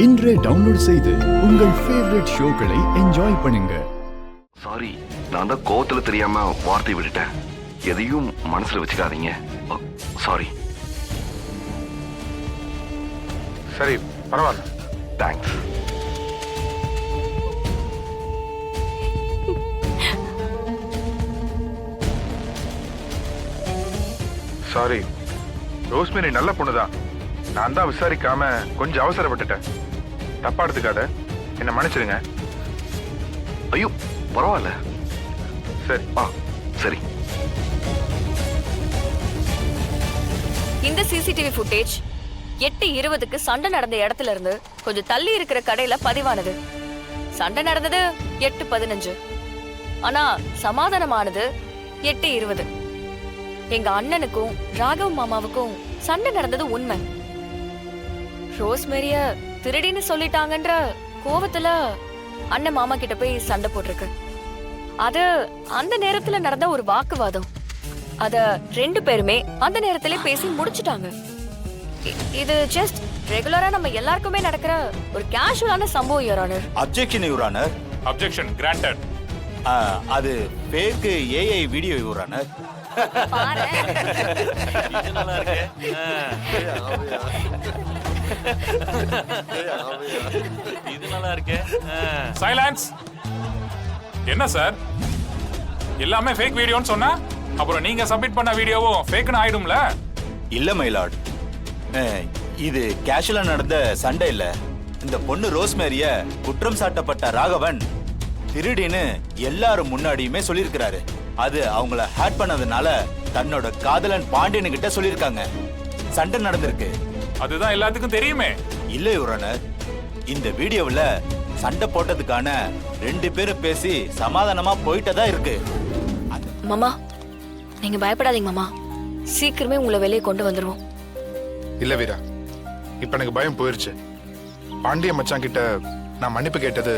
இன்றே டவுன்லோட் செய்து உங்கள் ஃபேவரட் ஷோக்களை என்ஜாய் பண்ணுங்க. சாரி, நான் தான் கோவத்துல தெரியாம வார்த்தை விட்டுட்டேன். எதையும் மனசுல வச்சுக்காதீங்க. சாரி. சரி, பரவாயில்ல. தேங்க்ஸ். சாரி, ரோஸ்மேரி நல்ல பொண்ணுதான். நான் தான் விசாரிக்காம கொஞ்சம் அவசரப்பட்டுட்டேன். தப்பா எடுத்துக்காத, என்ன மன்னிச்சிருங்க. ஐயோ, பரவாயில்ல. சரி. சரி. இந்த சிசிடிவி ஃபுட்டேஜ் 8:20க்கு சண்டை நடந்த இடத்துல இருந்து கொஞ்சம் தள்ளி இருக்கிற கடையில பதிவானது. சண்டை நடந்தது 8:15. ஆனா சமாதானமானது 8:20. எங்க அண்ணனுக்கும் ராகவ் மாமாவுக்கும் சண்டை நடந்தது உண்மை. ரோஸ்மேரிய திருடின்னு சொல்லிட்டாங்கன்ற கோவத்துல அண்ணன் மாமா கிட்ட போய் சண்டை போட்டிருக்கு. அது அந்த நேரத்துல நடந்த ஒரு வாக்குவாதம். அத 2 பேருமே அந்த நேரத்திலே பேசி முடிச்சிட்டாங்க. இது ஜஸ்ட் ரெகுலரா நம்ம எல்லாருக்குமே நடக்கிற ஒரு கேஷுவலான சம்பவம், your honour. Objection, your honour. Objection granted. அது fake AI video, your honour. இது நல்லா இருக்கு. இது நல்லா இருக்கு. சைலன்ஸ். என்ன சார், எல்லாமே ஃபேக் வீடியோன்னு சொன்னா அப்புறம் நீங்க சப்மிட் பண்ண வீடியோவும் ஃபேக்னு ஆயிடும்ல? இல்ல மைலார்ட், இது கேஷுவலா நடந்த சண்டை இல்ல. இந்த பொண்ணு ரோஸ்மேரிய குற்றம் சாட்டப்பட்ட ராகவன் திருடின்னு எல்லாரும் முன்னாடியுமே சொல்லியிருக்கிறாரு. அது அவங்கள ஹேட் பண்ணதுனால தன்னோட காதலன் பாண்டியன் கிட்ட சொல்லியிருக்காங்க. சண்டை நடந்திருக்கு. அதுதான் எல்லாத்துக்கும் தெரியுமே. இல்ல யுவர் ஆனர், இந்த வீடியோவுல சண்டை போட்டதுக்கான 2 பேரும் பேசி சமாதானமா போயிட்டதா இருக்கு. மாமா, நீங்க பயப்படாதீங்க மாமா. சீக்கிரமே உங்களை வெளியே கொண்டு வந்துருவோம். இல்ல வீரா, இப்ப எனக்கு பயம் போயிருச்சு. பாண்டிய மச்சான் கிட்ட நான் மன்னிப்பு கேட்டது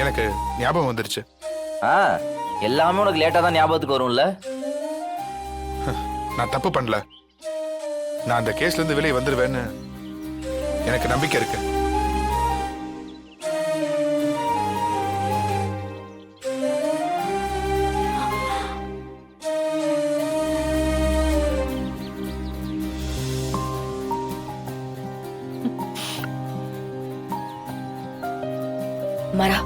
எனக்கு ஞாபகம் வந்துருச்சு. எல்லாமே உனக்கு லேட்டா தான் ஞாபகத்துக்கு வரும்ல. நான் தப்பு பண்ணல. நான் அந்த கேஸ்ல இருந்து வெளியே வந்துருவேன்னு எனக்கு நம்பிக்கை இருக்கு. மரா,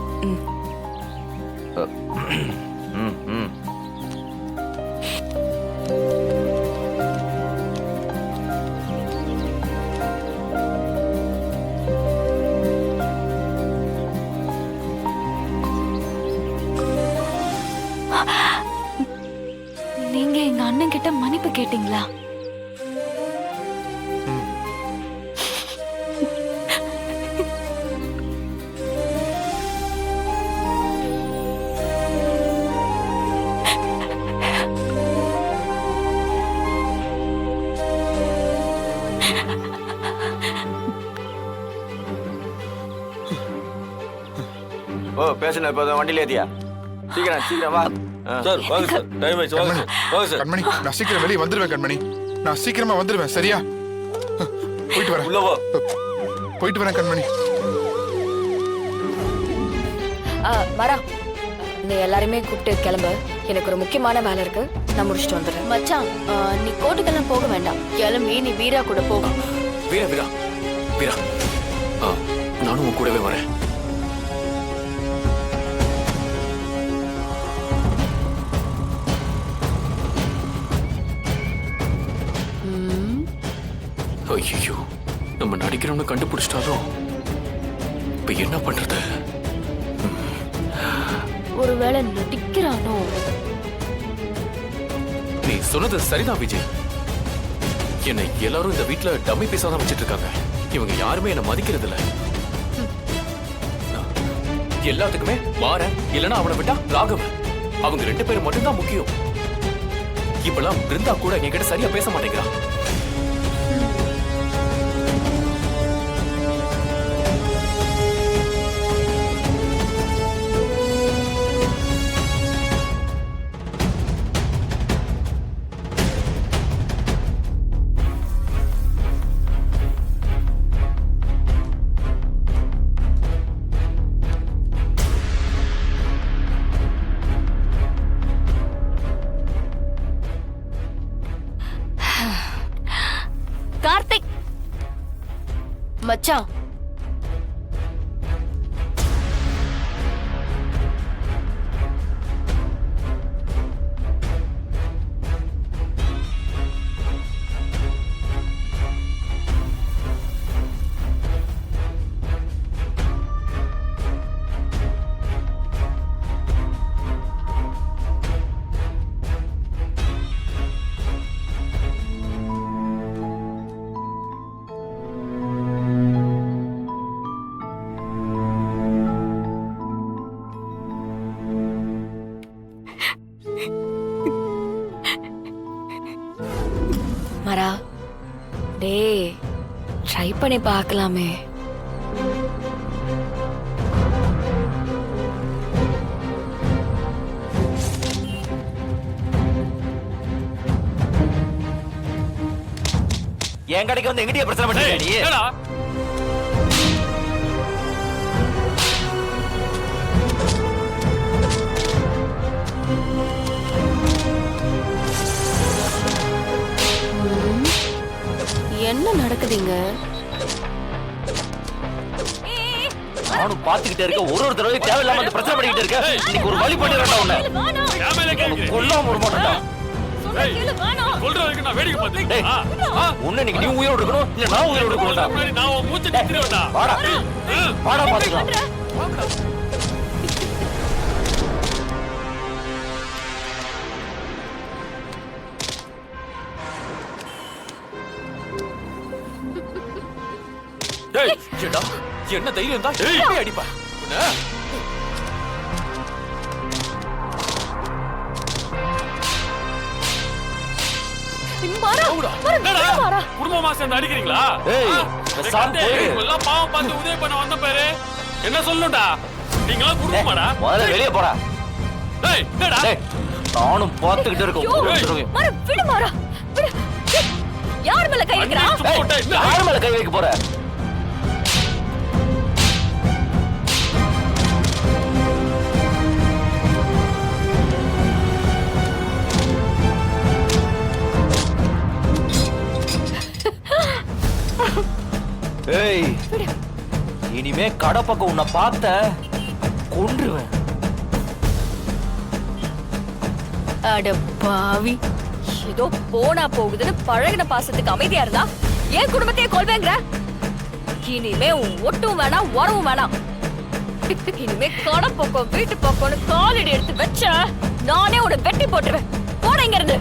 நீங்க எங்க அண்ணன் கிட்ட மன்னிப்பு கேட்டீங்களா? ஓ, பேசுன இப்ப வண்டியில ஏத்தியா? சீக்கிரம் வா சார். வாங்க சார், டைம் ஆயிடுச்சு. வாங்க சார். கண்மணி, நான் சீக்கிரம் வெளியே வந்துருவேன். கண்மணி, நான் சீக்கிரமா வந்துருவேன். சரியா? போயிட்டு வரேன். உள்ள வா. போயிட்டு வரேன் கண்மணி. மரா, நீ எல்லாருமே கூப்பிட்டு கிளம்பு. எனக்கு ஒரு முக்கியமான வேலை இருக்கு. நான் முடிச்சுட்டு வந்துடுறேன். மச்சான், நீ கோட்டுக்கெல்லாம் போக வேண்டாம். கிளம்பி நீ வீரா கூட போக. வீரா வீரா வீரா, நானும் உன் கூடவே வரேன். ஐயோ, நம்ம நடிக்கிறவனை கண்டுபிடிச்சிட்டாலும் இப்ப என்ன பண்றது? ஒருவேளை நடிக்கிறானோ? நீ சொன்னது சரிதான் விஜய். என்னை எல்லாரும் இந்த வீட்டுல டம்மி பீஸா தான் வச்சிட்டு இருக்காங்க. இவங்க யாருமே என்ன மதிக்கிறது இல்ல. எல்லாத்துக்குமே மாறன் இல்லனா அவனை விட்டா ராகவன், அவங்க 2 பேரும் மட்டும்தான் முக்கியம். இப்பெல்லாம் பிருந்தா கூட என்கிட்ட சரியா பேச மாட்டேங்கிறா. மச்சான், மரா டேய் ட்ரை பண்ணி பார்க்கலாமே. என் கடைக்கு வந்து எங்கிட்டயே பிரச்சனை பண்ணிருக்க நீ? என்ன நடக்குதுங்க? நானும் பாத்துக்கிட்டே இருக்க ஒரு தடவை தேவையில்லாம அந்த பிரச்சனை பண்ணிக்கிட்டு இருக்க. இன்னைக்கு ஒரு வழி பண்ணிடுறா உன்னை. கொல்லாம விட மாட்டேன்டா. சொல்ற வரைக்கும் நான் வேடிக்கை டேய், உன்னை இன்னைக்கு நீ உயிரோடு இருக்கணும், இல்ல நான் உயிரோடு இருக்கணும்டா. நான் உன் மூச்சை நிறுத்திடுவேன்டா. வாடா வாடா பாத்துக்கலாம். டேய், ஏடா, என்ன தைரியம் தான் இப்படி அடிப்பா உன்னை? மரா, மரா, என்னடா? மரா. குடும்பமா சேர்ந்து அடிக்கிறீங்களா? ஏய், ஆ? பேசாம போயிரு. எல்லாம் பாவம் பார்த்து உதவி பண்ண வந்த பேரு என்ன சொல்லணும்டா? நீங்களாம் குடும்பமாடா? முதல்ல வெளியே போடா. டேய், என்னடா? டேய், நானும் பாத்துக்கிட்டே ஐயோ, இருக்கேன். மரா, விடு மரா, விடு. ஏய், யார் மேல கை வைக்கிறா? யார் மேல கை வைக்க போற? ஏய், இனிமே கடை பக்கம் உன்னை பார்த்த கொன்றுவேன். அட பாவி, ஏதோ போனா போகுதுன்னு பழகின பாசத்துக்கு அமைதியா இருந்தா என் குடும்பத்தையே கொள்வேங்கிற. இனிமே உன் ஒட்டும் வேணாம், உறவும் வேணாம். இனிமே கடை பக்கம் வீட்டு பக்கம்னு காலடி எடுத்து வச்ச நானே உன்னை வெட்டி போட்டுருவேன். போட இங்க இருந்து.